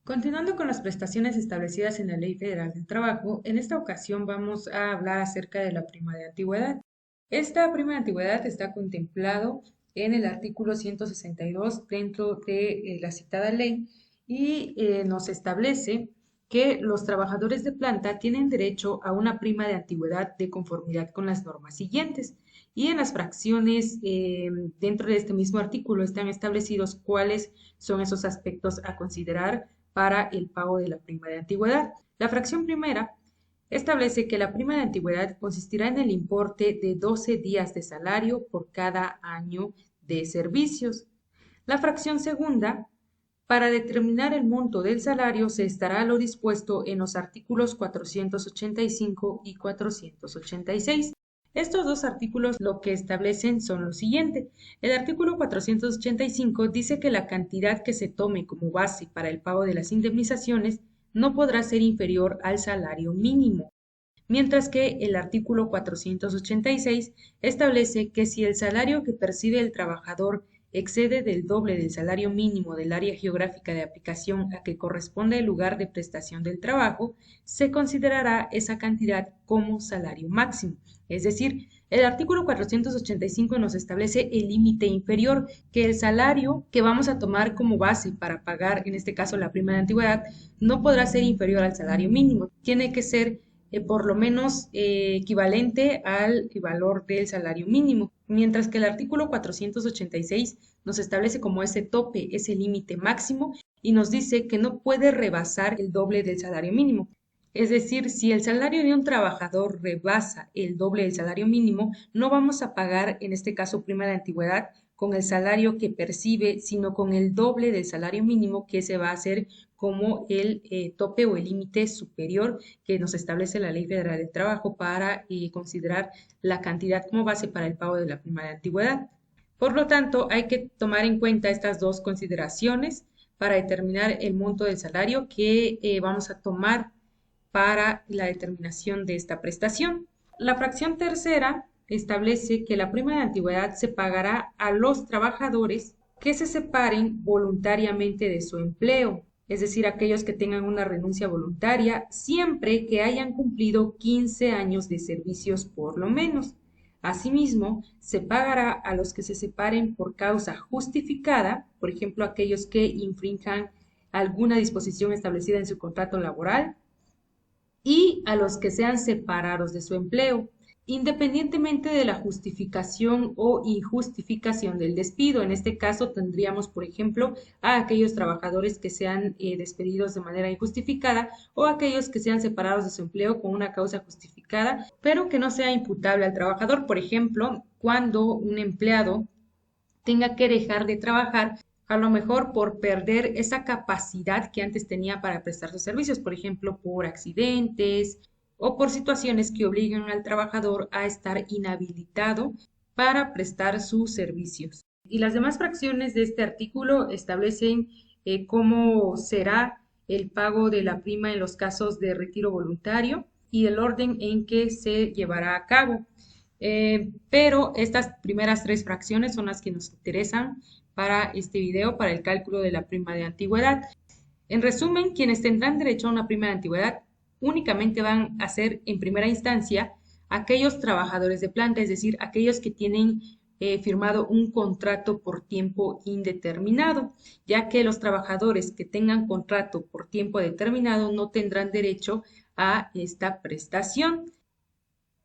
Continuando con las prestaciones establecidas en la Ley Federal del Trabajo, en esta ocasión vamos a hablar acerca de la prima de antigüedad. Esta prima de antigüedad está contemplado en el artículo 162 dentro de la citada ley y nos establece que los trabajadores de planta tienen derecho a una prima de antigüedad de conformidad con las normas siguientes. Y en las fracciones dentro de este mismo artículo están establecidos cuáles son esos aspectos a considerar para el pago de la prima de antigüedad. La fracción primera establece que la prima de antigüedad consistirá en el importe de 12 días de salario por cada año de servicios. La fracción segunda, para determinar el monto del salario se estará a lo dispuesto en los artículos 485 y 486. Estos dos artículos lo que establecen son lo siguiente. El artículo 485 dice que la cantidad que se tome como base para el pago de las indemnizaciones no podrá ser inferior al salario mínimo, mientras que el artículo 486 establece que si el salario que percibe el trabajador excede del doble del salario mínimo del área geográfica de aplicación a que corresponde el lugar de prestación del trabajo, se considerará esa cantidad como salario máximo. Es decir, el artículo 485 nos establece el límite inferior, que el salario que vamos a tomar como base para pagar, en este caso la prima de antigüedad, no podrá ser inferior al salario mínimo. Tiene que ser por lo menos equivalente al valor del salario mínimo, mientras que el artículo 486 nos establece como ese tope, ese límite máximo, y nos dice que no puede rebasar el doble del salario mínimo. Es decir, si el salario de un trabajador rebasa el doble del salario mínimo, no vamos a pagar, en este caso, prima de antigüedad con el salario que percibe, sino con el doble del salario mínimo, que se va a hacer como el tope o el límite superior que nos establece la Ley Federal del Trabajo para considerar la cantidad como base para el pago de la prima de antigüedad. Por lo tanto, hay que tomar en cuenta estas dos consideraciones para determinar el monto del salario que vamos a tomar para la determinación de esta prestación. La fracción tercera establece que la prima de antigüedad se pagará a los trabajadores que se separen voluntariamente de su empleo, es decir, aquellos que tengan una renuncia voluntaria, siempre que hayan cumplido 15 años de servicios por lo menos. Asimismo, se pagará a los que se separen por causa justificada, por ejemplo, aquellos que infrinjan alguna disposición establecida en su contrato laboral, y a los que sean separados de su empleo, independientemente de la justificación o injustificación del despido. En este caso tendríamos, por ejemplo, a aquellos trabajadores que sean despedidos de manera injustificada o aquellos que sean separados de su empleo con una causa justificada, pero que no sea imputable al trabajador. Por ejemplo, cuando un empleado tenga que dejar de trabajar, a lo mejor por perder esa capacidad que antes tenía para prestar sus servicios, por ejemplo, por accidentes o por situaciones que obligan al trabajador a estar inhabilitado para prestar sus servicios. Y las demás fracciones de este artículo establecen cómo será el pago de la prima en los casos de retiro voluntario y el orden en que se llevará a cabo. Pero estas primeras tres fracciones son las que nos interesan para este video, para el cálculo de la prima de antigüedad. En resumen, quienes tendrán derecho a una prima de antigüedad únicamente van a ser en primera instancia aquellos trabajadores de planta, es decir, aquellos que tienen firmado un contrato por tiempo indeterminado, ya que los trabajadores que tengan contrato por tiempo determinado no tendrán derecho a esta prestación.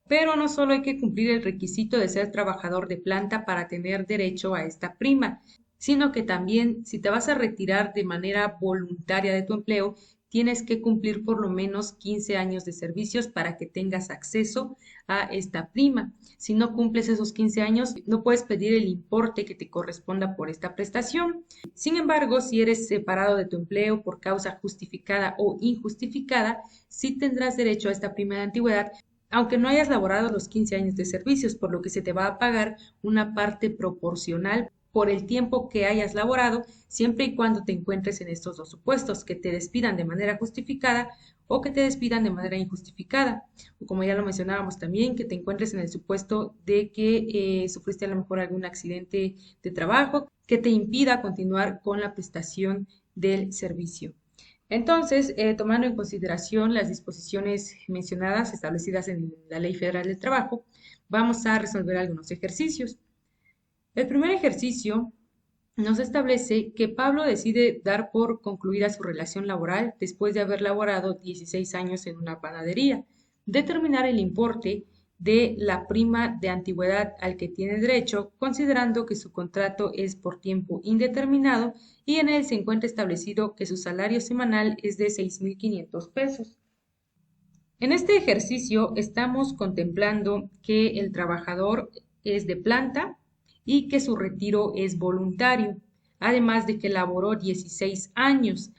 Pero no solo hay que cumplir el requisito de ser trabajador de planta para tener derecho a esta prima, sino que también si te vas a retirar de manera voluntaria de tu empleo, tienes que cumplir por lo menos 15 años de servicios para que tengas acceso a esta prima. Si no cumples esos 15 años, no puedes pedir el importe que te corresponda por esta prestación. Sin embargo, si eres separado de tu empleo por causa justificada o injustificada, sí tendrás derecho a esta prima de antigüedad, aunque no hayas laborado los 15 años de servicios, por lo que se te va a pagar una parte proporcional por el tiempo que hayas laborado, siempre y cuando te encuentres en estos dos supuestos, que te despidan de manera justificada o que te despidan de manera injustificada. O como ya lo mencionábamos también, que te encuentres en el supuesto de que sufriste a lo mejor algún accidente de trabajo que te impida continuar con la prestación del servicio. Entonces, tomando en consideración las disposiciones mencionadas establecidas en la Ley Federal del Trabajo, vamos a resolver algunos ejercicios. El primer ejercicio nos establece que Pablo decide dar por concluida su relación laboral después de haber laborado 16 años en una panadería, determinar el importe de la prima de antigüedad al que tiene derecho, considerando que su contrato es por tiempo indeterminado y en él se encuentra establecido que su salario semanal es de 6.500 pesos. En este ejercicio estamos contemplando que el trabajador es de planta y que su retiro es voluntario, además de que laboró 16 años,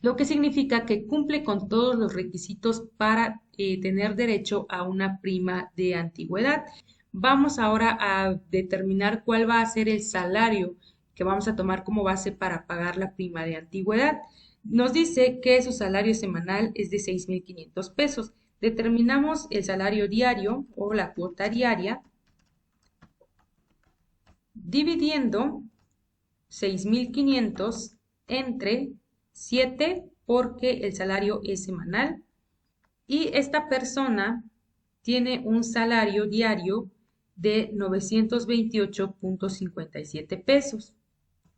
lo que significa que cumple con todos los requisitos para tener derecho a una prima de antigüedad. Vamos ahora a determinar cuál va a ser el salario que vamos a tomar como base para pagar la prima de antigüedad. Nos dice que su salario semanal es de 6.500 pesos. Determinamos el salario diario o la cuota diaria dividiendo 6.500 entre 7 porque el salario es semanal y esta persona tiene un salario diario de 928.57 pesos.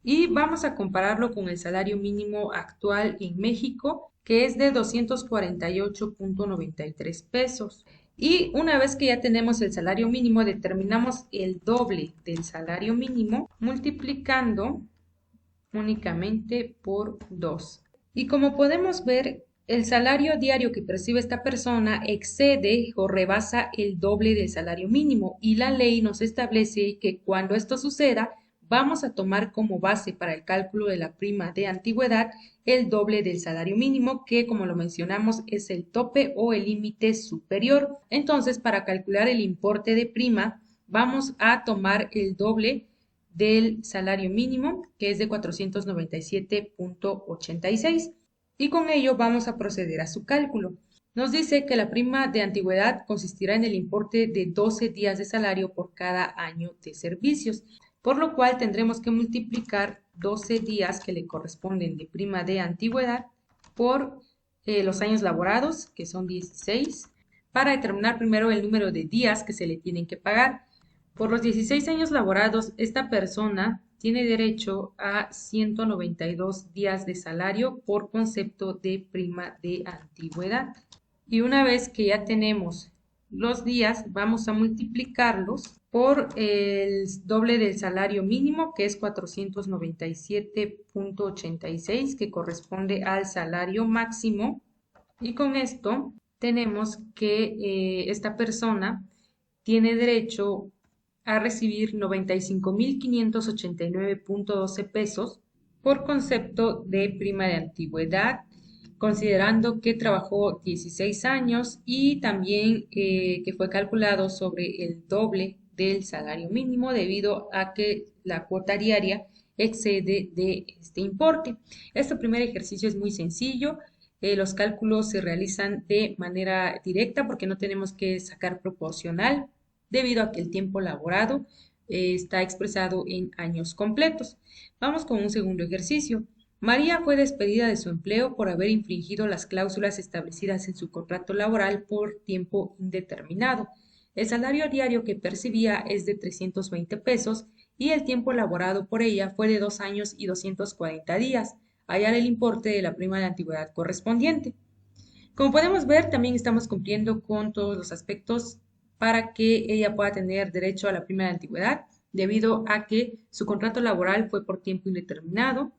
Y vamos a compararlo con el salario mínimo actual en México, que es de 248.93 pesos. Y una vez que ya tenemos el salario mínimo, determinamos el doble del salario mínimo multiplicando únicamente por 2. Y como podemos ver, el salario diario que percibe esta persona excede o rebasa el doble del salario mínimo y la ley nos establece que cuando esto suceda, vamos a tomar como base para el cálculo de la prima de antigüedad el doble del salario mínimo, que como lo mencionamos es el tope o el límite superior. Entonces, para calcular el importe de prima, vamos a tomar el doble del salario mínimo, que es de 497.86. Y con ello vamos a proceder a su cálculo. Nos dice que la prima de antigüedad consistirá en el importe de 12 días de salario por cada año de servicios, por lo cual tendremos que multiplicar 12 días que le corresponden de prima de antigüedad por los años laborados, que son 16, para determinar primero el número de días que se le tienen que pagar. Por los 16 años laborados, esta persona tiene derecho a 192 días de salario por concepto de prima de antigüedad. Y una vez que ya tenemos los días, vamos a multiplicarlos por el doble del salario mínimo, que es 497.86, que corresponde al salario máximo. Y con esto tenemos que esta persona tiene derecho a recibir 95.589.12 pesos por concepto de prima de antigüedad, considerando que trabajó 16 años y también que fue calculado sobre el doble del salario mínimo debido a que la cuota diaria excede de este importe. Este primer ejercicio es muy sencillo. Los cálculos se realizan de manera directa porque no tenemos que sacar proporcional debido a que el tiempo laborado está expresado en años completos. Vamos con un segundo ejercicio. María fue despedida de su empleo por haber infringido las cláusulas establecidas en su contrato laboral por tiempo indeterminado. El salario diario que percibía es de 320 pesos y el tiempo laborado por ella fue de 2 años y 240 días. Hallar el importe de la prima de antigüedad correspondiente. Como podemos ver, también estamos cumpliendo con todos los aspectos para que ella pueda tener derecho a la prima de antigüedad, debido a que su contrato laboral fue por tiempo indeterminado,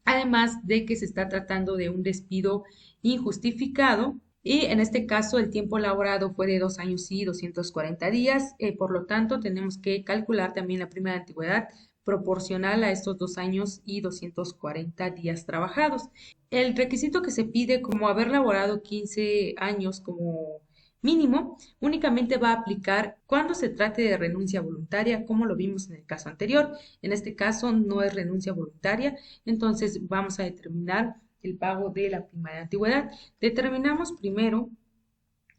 además de que se está tratando de un despido injustificado y en este caso el tiempo laborado fue de 2 años y 240 días, por lo tanto tenemos que calcular también la prima de antigüedad proporcional a estos 2 años y 240 días trabajados. El requisito que se pide como haber laborado 15 años como mínimo únicamente va a aplicar cuando se trate de renuncia voluntaria, como lo vimos en el caso anterior. En este caso no es renuncia voluntaria, entonces vamos a determinar el pago de la prima de antigüedad. Determinamos primero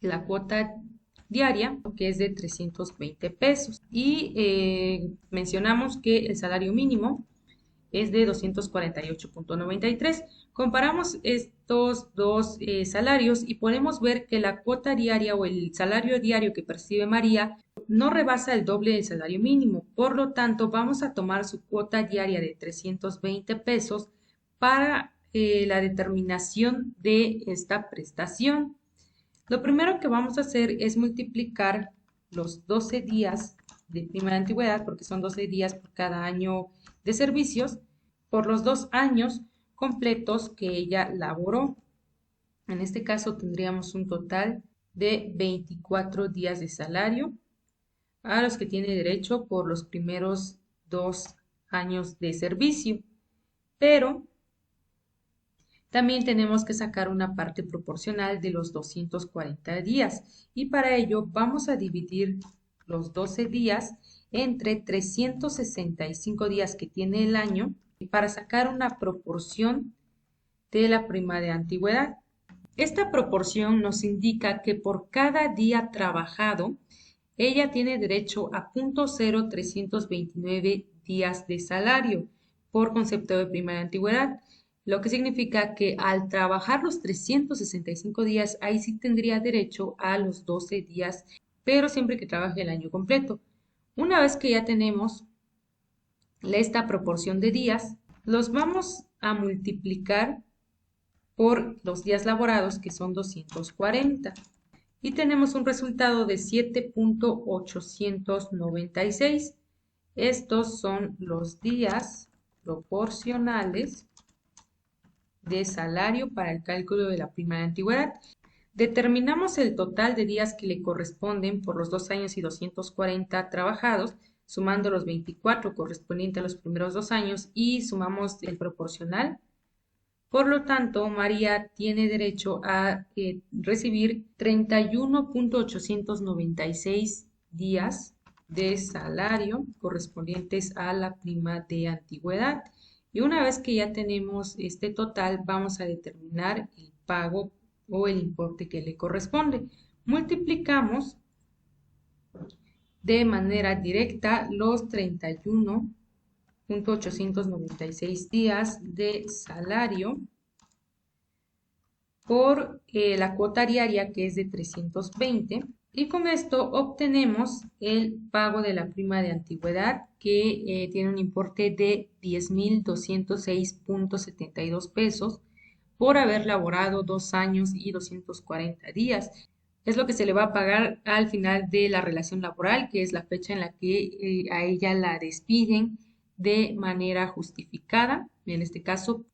la cuota diaria, que es de 320 pesos, y mencionamos que el salario mínimo es de 248.93. Comparamos estos dos salarios y podemos ver que la cuota diaria o el salario diario que percibe María no rebasa el doble del salario mínimo. Por lo tanto, vamos a tomar su cuota diaria de 320 pesos para la determinación de esta prestación. Lo primero que vamos a hacer es multiplicar los 12 días de prima de antigüedad, porque son 12 días por cada año de servicios, por los 2 años completos que ella laboró. En este caso tendríamos un total de 24 días de salario a los que tiene derecho por los primeros 2 años de servicio. Pero también tenemos que sacar una parte proporcional de los 240 días y para ello vamos a dividir los 12 días entre 365 días que tiene el año para sacar una proporción de la prima de antigüedad. Esta proporción nos indica que por cada día trabajado, ella tiene derecho a 0.0329 días de salario por concepto de prima de antigüedad, lo que significa que al trabajar los 365 días, ahí sí tendría derecho a los 12 días, pero siempre que trabaje el año completo. Una vez que ya tenemos esta proporción de días, los vamos a multiplicar por los días laborados, que son 240. Y tenemos un resultado de 7.896. Estos son los días proporcionales de salario para el cálculo de la prima de antigüedad. Determinamos el total de días que le corresponden por los 2 años y 240 trabajados, sumando los 24 correspondientes a los primeros 2 años y sumamos el proporcional. Por lo tanto, María tiene derecho a recibir 31.896 días de salario correspondientes a la prima de antigüedad. Y una vez que ya tenemos este total, vamos a determinar el pago o el importe que le corresponde. Multiplicamos de manera directa los 31.896 días de salario por la cuota diaria, que es de 320, y con esto obtenemos el pago de la prima de antigüedad, que tiene un importe de 10.206.72 pesos por haber laborado 2 años y 240 días. Es lo que se le va a pagar al final de la relación laboral, que es la fecha en la que a ella la despiden de manera justificada, en este caso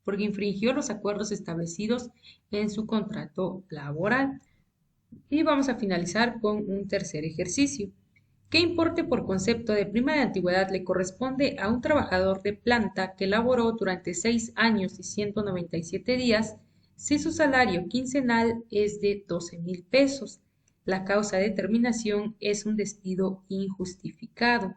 porque infringió los acuerdos establecidos en su contrato laboral. Y vamos a finalizar con un tercer ejercicio. ¿Qué importe por concepto de prima de antigüedad le corresponde a un trabajador de planta que laboró durante 6 años y 197 días si su salario quincenal es de 12,000 pesos? La causa de terminación es un despido injustificado.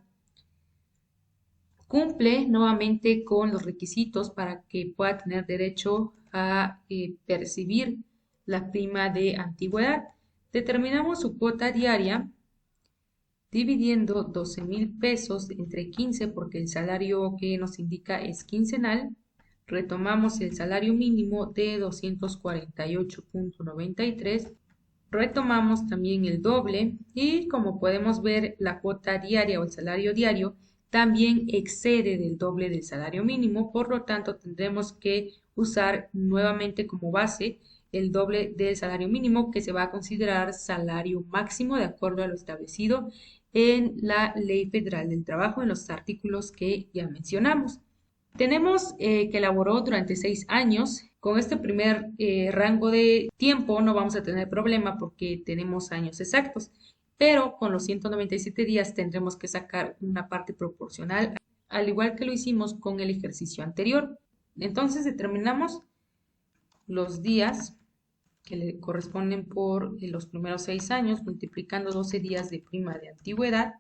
Cumple nuevamente con los requisitos para que pueda tener derecho a percibir la prima de antigüedad. Determinamos su cuota diaria dividiendo 12,000 pesos entre 15, porque el salario que nos indica es quincenal. Retomamos el salario mínimo de 248.93. Retomamos también el doble y, como podemos ver, la cuota diaria o el salario diario también excede del doble del salario mínimo, por lo tanto tendremos que usar nuevamente como base el doble del salario mínimo, que se va a considerar salario máximo de acuerdo a lo establecido en la Ley Federal del Trabajo, en los artículos que ya mencionamos. Tenemos que laboró durante 6 años. Con este primer rango de tiempo no vamos a tener problema porque tenemos años exactos, pero con los 197 días tendremos que sacar una parte proporcional, al igual que lo hicimos con el ejercicio anterior. Entonces determinamos los días que le corresponden por los primeros 6 años, multiplicando 12 días de prima de antigüedad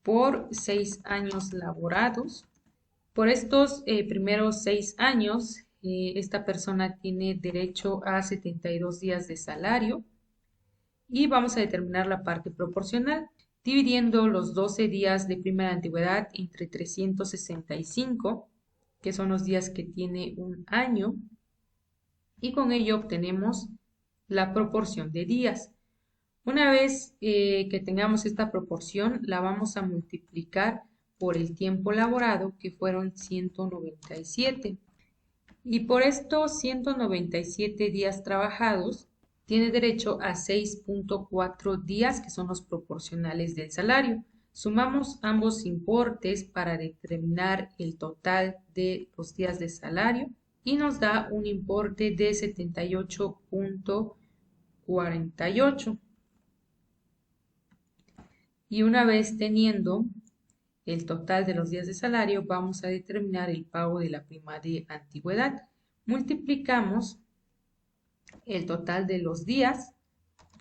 por 6 años laborados. Por estos primeros 6 años, esta persona tiene derecho a 72 días de salario y vamos a determinar la parte proporcional, dividiendo los 12 días de prima de antigüedad entre 365, que son los días que tiene un año, y con ello obtenemos la proporción de días. Una vez que tengamos esta proporción, la vamos a multiplicar por el tiempo laborado, que fueron 197. Y por estos 197 días trabajados, tiene derecho a 6.4 días, que son los proporcionales del salario. Sumamos ambos importes para determinar el total de los días de salario y nos da un importe de 78.48. Y una vez teniendo el total de los días de salario, vamos a determinar el pago de la prima de antigüedad. Multiplicamos el total de los días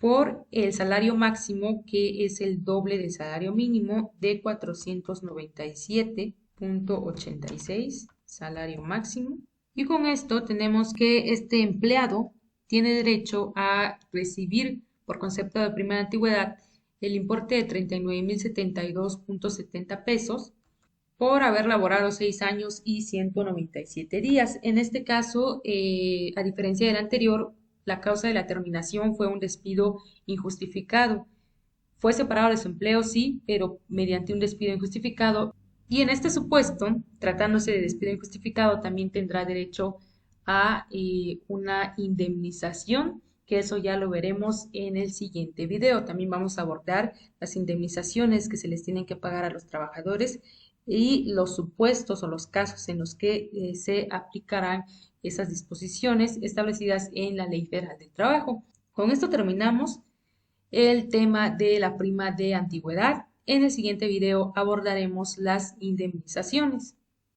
por el salario máximo, que es el doble del salario mínimo, de 497.86, salario máximo. Y con esto tenemos que este empleado tiene derecho a recibir, por concepto de prima de antigüedad, el importe de 39.072.70 pesos por haber laborado 6 años y 197 días. En este caso, a diferencia del anterior, la causa de la terminación fue un despido injustificado. Fue separado de su empleo, sí, pero mediante un despido injustificado. Y en este supuesto, tratándose de despido injustificado, también tendrá derecho a una indemnización, que eso ya lo veremos en el siguiente video. También vamos a abordar las indemnizaciones que se les tienen que pagar a los trabajadores y los supuestos o los casos en los que se aplicarán esas disposiciones establecidas en la Ley Federal del Trabajo. Con esto terminamos el tema de la prima de antigüedad. En el siguiente video abordaremos las indemnizaciones.